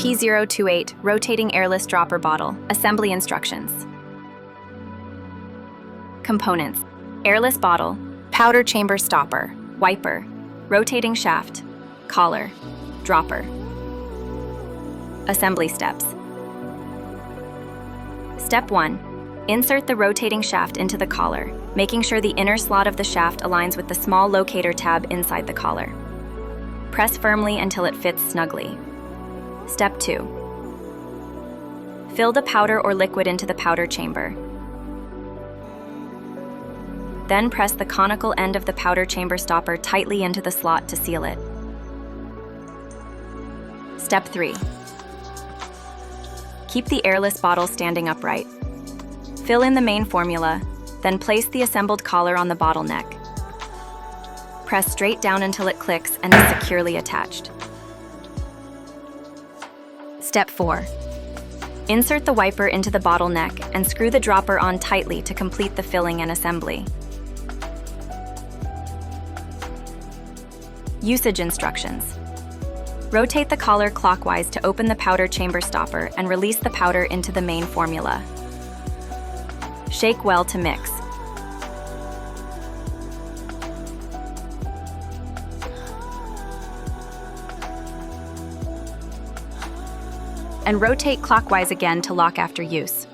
P028 Rotating Airless Dropper Bottle. Assembly instructions. Components: airless bottle, powder chamber stopper, wiper, rotating shaft, collar, dropper. Assembly steps. Step 1. Insert the rotating shaft into the collar, making sure the inner slot of the shaft aligns with the small locator tab inside the collar. Press firmly until it fits snugly. Step 2. Fill the powder or liquid into the powder chamber. Then press the conical end of the powder chamber stopper tightly into the slot to seal it. Step 3. Keep the airless bottle standing upright. Fill in the main formula, then place the assembled collar on the bottle neck. Press straight down until it clicks and is securely attached. Step 4. Insert the wiper into the bottle neck and screw the dropper on tightly to complete the filling and assembly. Usage instructions. Rotate the collar clockwise to open the powder chamber stopper and release the powder into the main formula. Shake well to mix. And rotate clockwise again to lock after use.